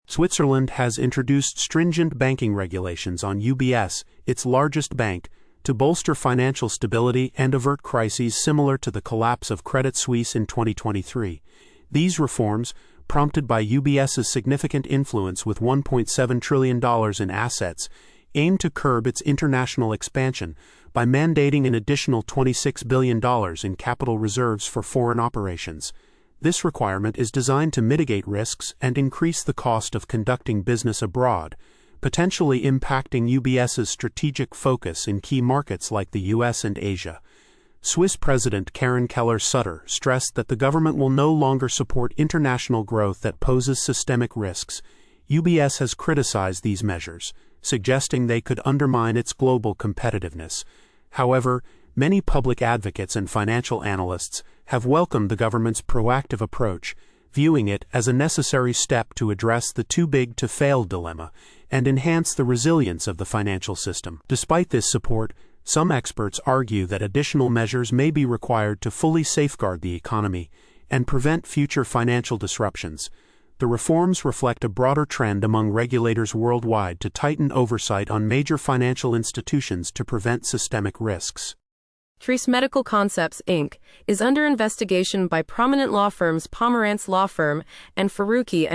Switzerland has introduced stringent banking regulations on UBS, its largest bank, to bolster financial stability and avert crises similar to the collapse of Credit Suisse in 2023. These reforms, prompted by UBS's significant influence with $1.7 trillion in assets, aim to curb its international expansion by mandating an additional $26 billion in capital reserves for foreign operations. This requirement is designed to mitigate risks and increase the cost of conducting business abroad, potentially impacting UBS's strategic focus in key markets like the US and Asia. Swiss President Karen Keller-Sutter stressed that the government will no longer support international growth that poses systemic risks. UBS has criticized these measures, suggesting they could undermine its global competitiveness. However, many public advocates and financial analysts have welcomed the government's proactive approach, viewing it as a necessary step to address the too-big-to-fail dilemma and enhance the resilience of the financial system. Despite this support, some experts argue that additional measures may be required to fully safeguard the economy and prevent future financial disruptions. The reforms reflect a broader trend among regulators worldwide to tighten oversight on major financial institutions to prevent systemic risks. Treace Medical Concepts, Inc., is under investigation by prominent law firms Pomerantz Law Firm and Faruqi,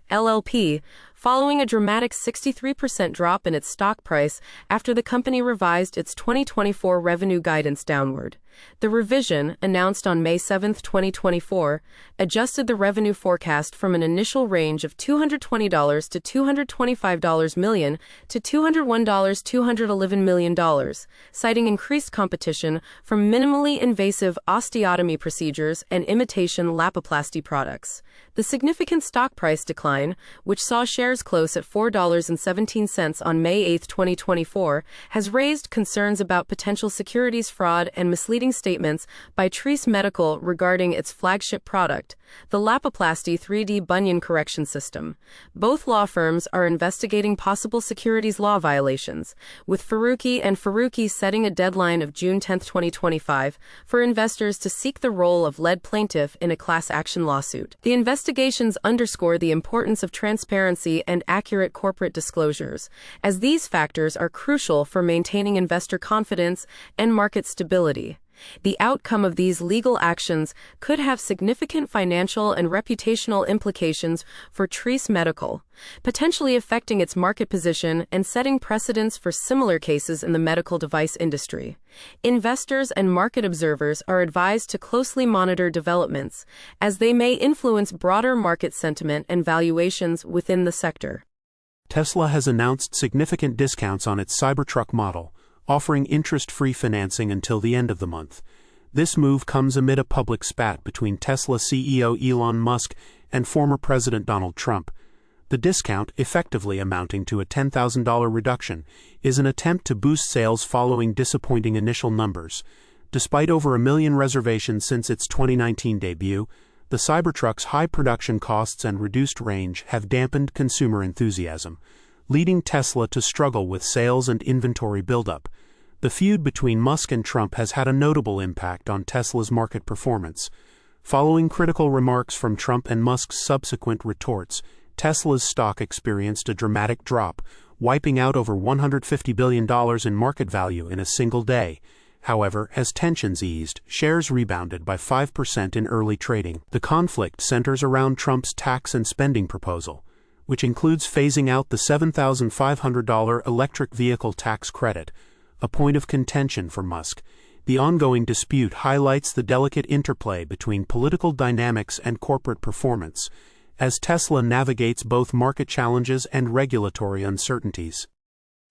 LLP, following a dramatic 63% drop in its stock price after the company revised its 2024 revenue guidance downward. The revision, announced on May 7, 2024, adjusted the revenue forecast from an initial range of $220 to $225 million to $201-$211 million, citing increased competition from minimally invasive osteotomy procedures and imitation Lapiplasty products. The significant stock price decline, which saw shares close at $4.17 on May 8, 2024, has raised concerns about potential securities fraud and misleading statements by Treace Medical regarding its flagship product, the Lapiplasty 3D bunion correction system. Both law firms are investigating possible securities law violations, with Faruqi setting a deadline of June 10, 2025, for investors to seek the role of lead plaintiff in a class action lawsuit. The investigations underscore the importance of transparency and accurate corporate disclosures, as these factors are crucial for maintaining investor confidence and market stability. The outcome of these legal actions could have significant financial and reputational implications for Treace Medical, potentially affecting its market position and setting precedents for similar cases in the medical device industry. Investors and market observers are advised to closely monitor developments, as they may influence broader market sentiment and valuations within the sector. Tesla has announced significant discounts on its Cybertruck model, offering interest-free financing until the end of the month. This move comes amid a public spat between Tesla CEO Elon Musk and former President Donald Trump. The discount, effectively amounting to a $10,000 reduction, is an attempt to boost sales following disappointing initial numbers. Despite over 1 million reservations since its 2019 debut, the Cybertruck's high production costs and reduced range have dampened consumer enthusiasm, leading Tesla to struggle with sales and inventory buildup. The feud between Musk and Trump has had a notable impact on Tesla's market performance. Following critical remarks from Trump and Musk's subsequent retorts, Tesla's stock experienced a dramatic drop, wiping out over $150 billion in market value in a single day. However, as tensions eased, shares rebounded by 5% in early trading. The conflict centers around Trump's tax and spending proposal, which includes phasing out the $7,500 electric vehicle tax credit, a point of contention for Musk. The ongoing dispute highlights the delicate interplay between political dynamics and corporate performance, as Tesla navigates both market challenges and regulatory uncertainties.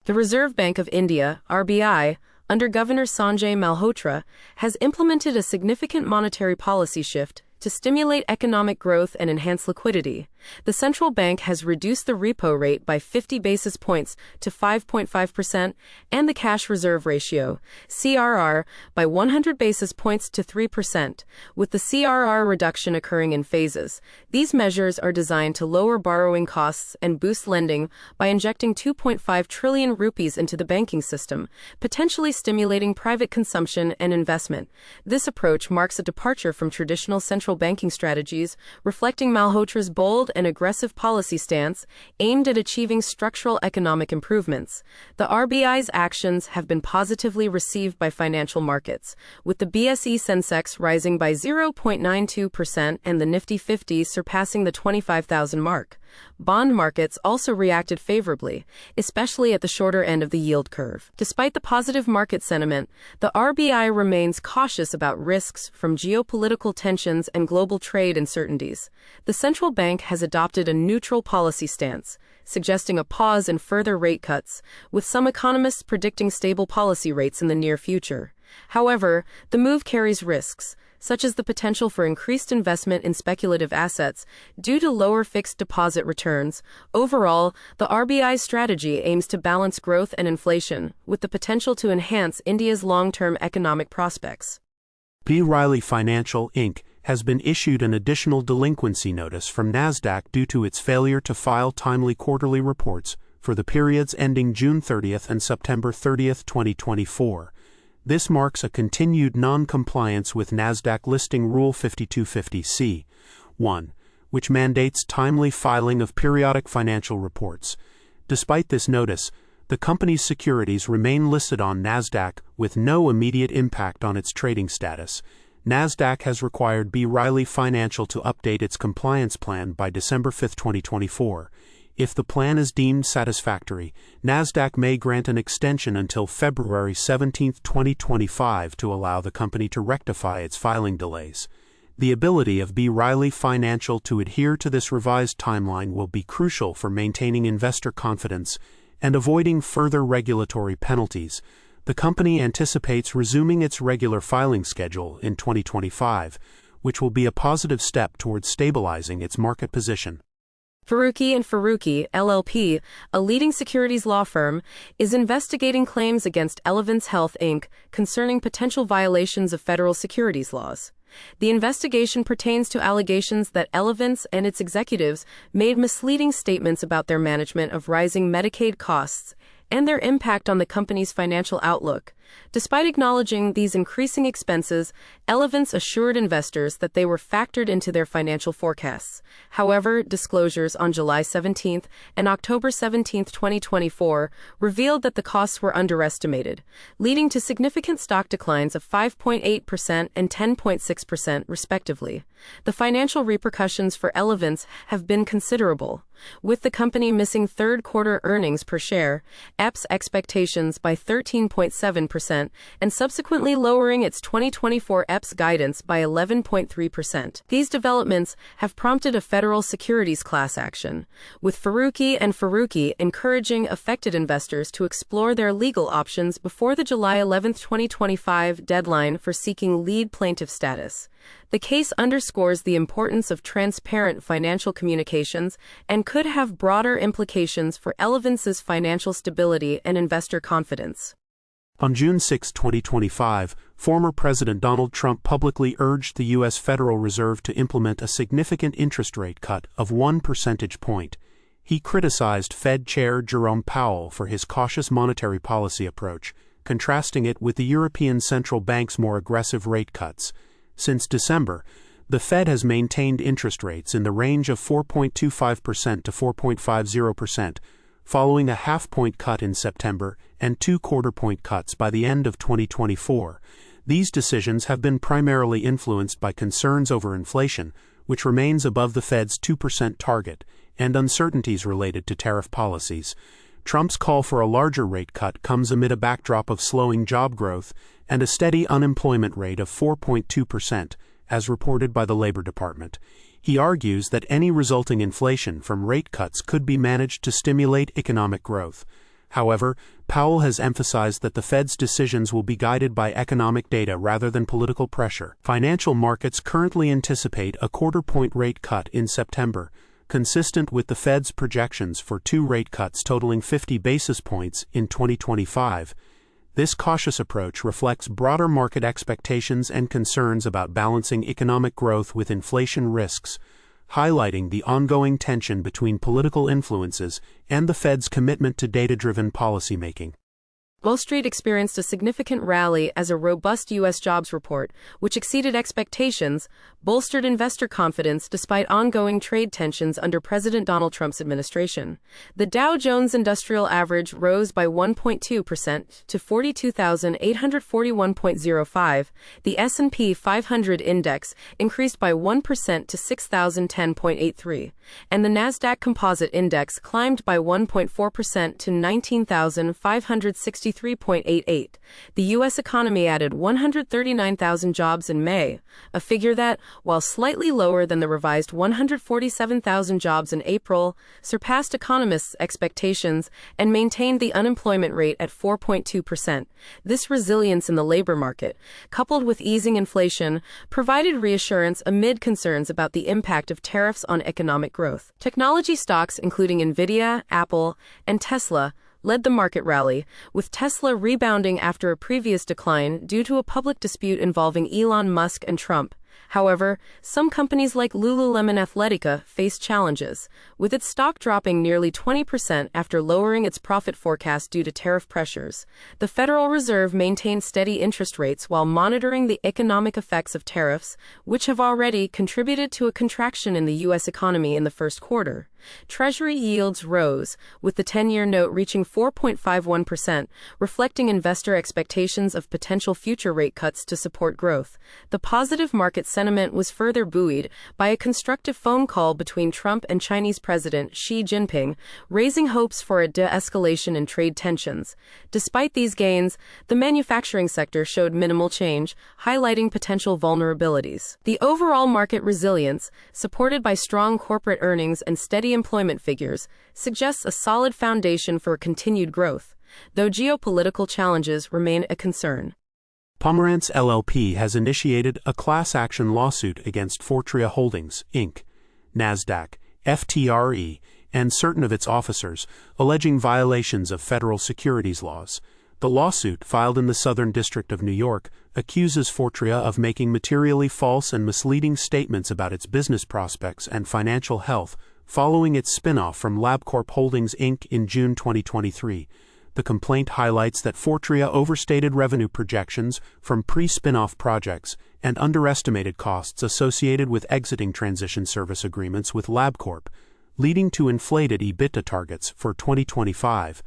The Reserve Bank of India, RBI, under Governor Sanjay Malhotra, has implemented a significant monetary policy shift to stimulate economic growth and enhance liquidity. The central bank has reduced the repo rate by 50 basis points to 5.5% and the cash reserve ratio, CRR, by 100 basis points to 3%, with the CRR reduction occurring in phases. These measures are designed to lower borrowing costs and boost lending by injecting 2.5 trillion rupees into the banking system, potentially stimulating private consumption and investment. This approach marks a departure from traditional central central banking strategies, reflecting Malhotra's bold and aggressive policy stance aimed at achieving structural economic improvements. The RBI's actions have been positively received by financial markets, with the BSE Sensex rising by 0.92% and the Nifty 50 surpassing the 25,000 mark. Bond markets also reacted favorably, especially at the shorter end of the yield curve. Despite the positive market sentiment, the RBI remains cautious about risks from geopolitical tensions and global trade uncertainties. The central bank has adopted a neutral policy stance, suggesting a pause in further rate cuts, with some economists predicting stable policy rates in the near future. However, the move carries risks, such as the potential for increased investment in speculative assets due to lower fixed deposit returns. Overall, the RBI's strategy aims to balance growth and inflation, with the potential to enhance India's long-term economic prospects. B. Riley Financial, Inc. has been issued an additional delinquency notice from Nasdaq due to its failure to file timely quarterly reports for the periods ending June 30th and September 30th, 2024. This marks a continued non-compliance with Nasdaq Listing Rule 5250C(1), which mandates timely filing of periodic financial reports. Despite this notice, the company's securities remain listed on Nasdaq with no immediate impact on its trading status. Nasdaq has required B. Riley Financial to update its compliance plan by December 5, 2024. If the plan is deemed satisfactory, Nasdaq may grant an extension until February 17, 2025 to allow the company to rectify its filing delays. The ability of B. Riley Financial to adhere to this revised timeline will be crucial for maintaining investor confidence and avoiding further regulatory penalties. The company anticipates resuming its regular filing schedule in 2025, which will be a positive step towards stabilizing its market position. Faruqi and Faruqi, LLP, a leading securities law firm, is investigating claims against Elevance Health Inc. concerning potential violations of federal securities laws. The investigation pertains to allegations that Elevance and its executives made misleading statements about their management of rising Medicaid costs and their impact on the company's financial outlook. Despite acknowledging these increasing expenses, Elevance assured investors that they were factored into their financial forecasts. However, disclosures on July 17 and October 17, 2024, revealed that the costs were underestimated, leading to significant stock declines of 5.8% and 10.6%, respectively. The financial repercussions for Elevance have been considerable, with the company missing third-quarter earnings per share, EPS expectations by 13.7%, and subsequently lowering its 2024 EPS guidance by 11.3%. These developments have prompted a federal securities class action, with Faruqi and Faruqi encouraging affected investors to explore their legal options before the July 11, 2025 deadline for seeking lead plaintiff status. The case underscores the importance of transparent financial communications and could have broader implications for Elevance's financial stability and investor confidence. On June 6, 2025, former President Donald Trump publicly urged the U.S. Federal Reserve to implement a significant interest rate cut of 1 percentage point. He criticized Fed Chair Jerome Powell for his cautious monetary policy approach, contrasting it with the European Central Bank's more aggressive rate cuts. Since December, the Fed has maintained interest rates in the range of 4.25% to 4.50%, following a half-point cut in September and 2 quarter-point cuts by the end of 2024. These decisions have been primarily influenced by concerns over inflation, which remains above the Fed's 2% target, and uncertainties related to tariff policies. Trump's call for a larger rate cut comes amid a backdrop of slowing job growth and a steady unemployment rate of 4.2%, as reported by the Labor Department. He argues that any resulting inflation from rate cuts could be managed to stimulate economic growth. However, Powell has emphasized that the Fed's decisions will be guided by economic data rather than political pressure. Financial markets currently anticipate a quarter-point rate cut in September, consistent with the Fed's projections for 2 rate cuts totaling 50 basis points in 2025. This cautious approach reflects broader market expectations and concerns about balancing economic growth with inflation risks, highlighting the ongoing tension between political influences and the Fed's commitment to data-driven policymaking. Wall Street experienced a significant rally as a robust U.S. jobs report, which exceeded expectations, bolstered investor confidence despite ongoing trade tensions under President Donald Trump's administration. The Dow Jones Industrial Average rose by 1.2% to 42,841.05. The S&P 500 index increased by 1% to 6,010.83, and the Nasdaq Composite Index climbed by 1.4% to 19,563.88. The U.S. economy added 139,000 jobs in May, a figure that, while slightly lower than the revised 147,000 jobs in April, surpassed economists' expectations and maintained the unemployment rate at 4.2%. This resilience in the labor market, coupled with easing inflation, provided reassurance amid concerns about the impact of tariffs on economic growth. Technology stocks, including Nvidia, Apple, and Tesla, led the market rally, with Tesla rebounding after a previous decline due to a public dispute involving Elon Musk and Trump. However, some companies like Lululemon Athletica faced challenges, with its stock dropping nearly 20% after lowering its profit forecast due to tariff pressures. The Federal Reserve maintained steady interest rates while monitoring the economic effects of tariffs, which have already contributed to a contraction in the U.S. economy in the first quarter. Treasury yields rose, with the 10-year note reaching 4.51%, reflecting investor expectations of potential future rate cuts to support growth. The positive market sentiment was further buoyed by a constructive phone call between Trump and Chinese President Xi Jinping, raising hopes for a de-escalation in trade tensions. Despite these gains, the manufacturing sector showed minimal change, highlighting potential vulnerabilities. The overall market resilience, supported by strong corporate earnings and steady employment figures, suggests a solid foundation for continued growth, though geopolitical challenges remain a concern. Pomerantz LLP has initiated a class action lawsuit against Fortrea Holdings, Inc., Nasdaq, FTRE, and certain of its officers, alleging violations of federal securities laws. The lawsuit, filed in the Southern District of New York, accuses Fortrea of making materially false and misleading statements about its business prospects and financial health following its spin-off from LabCorp Holdings, Inc. in June 2023. The complaint highlights that Fortrea overstated revenue projections from pre-spin-off projects and underestimated costs associated with exiting transition service agreements with LabCorp, leading to inflated EBITDA targets for 2025.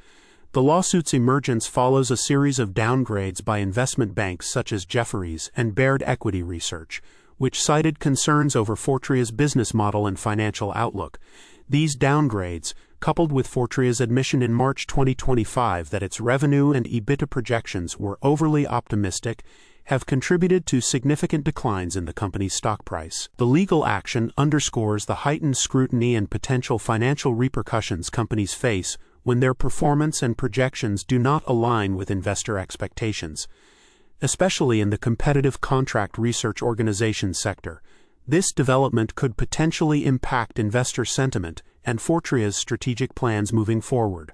The lawsuit's emergence follows a series of downgrades by investment banks such as Jefferies and Baird Equity Research, which cited concerns over Fortrea's business model and financial outlook. These downgrades, coupled with Fortrea's admission in March 2025 that its revenue and EBITDA projections were overly optimistic, have contributed to significant declines in the company's stock price. The legal action underscores the heightened scrutiny and potential financial repercussions companies face when their performance and projections do not align with investor expectations. Especially in the competitive contract research organization sector, this development could potentially impact investor sentiment and Fortrea's strategic plans moving forward.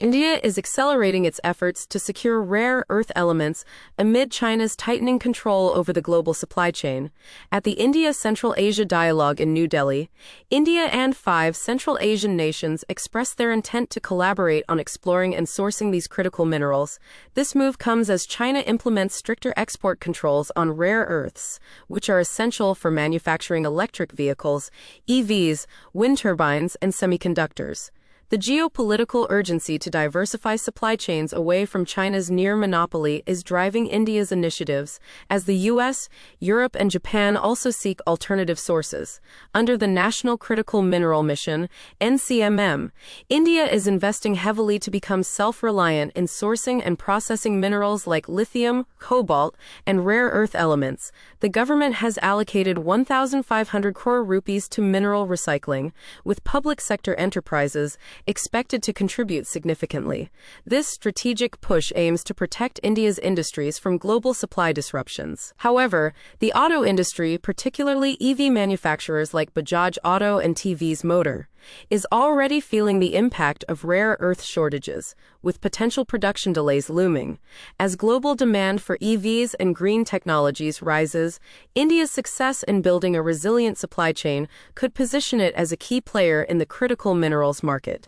India is accelerating its efforts to secure rare earth elements amid China's tightening control over the global supply chain. At the India-Central Asia Dialogue in New Delhi, India and 5 Central Asian nations expressed their intent to collaborate on exploring and sourcing these critical minerals. This move comes as China implements stricter export controls on rare earths, which are essential for manufacturing electric vehicles, EVs, wind turbines, and semiconductors. The geopolitical urgency to diversify supply chains away from China's near monopoly is driving India's initiatives, as the US, Europe, and Japan also seek alternative sources. Under the National Critical Mineral Mission, NCMM, India is investing heavily to become self-reliant in sourcing and processing minerals like lithium, cobalt, and rare earth elements. The government has allocated 1,500 crore rupees to mineral recycling, with public sector enterprises expected to contribute significantly. This strategic push aims to protect India's industries from global supply disruptions. However, the auto industry, particularly EV manufacturers like Bajaj Auto and TVS Motor, is already feeling the impact of rare earth shortages, with potential production delays looming. As global demand for EVs and green technologies rises, India's success in building a resilient supply chain could position it as a key player in the critical minerals market.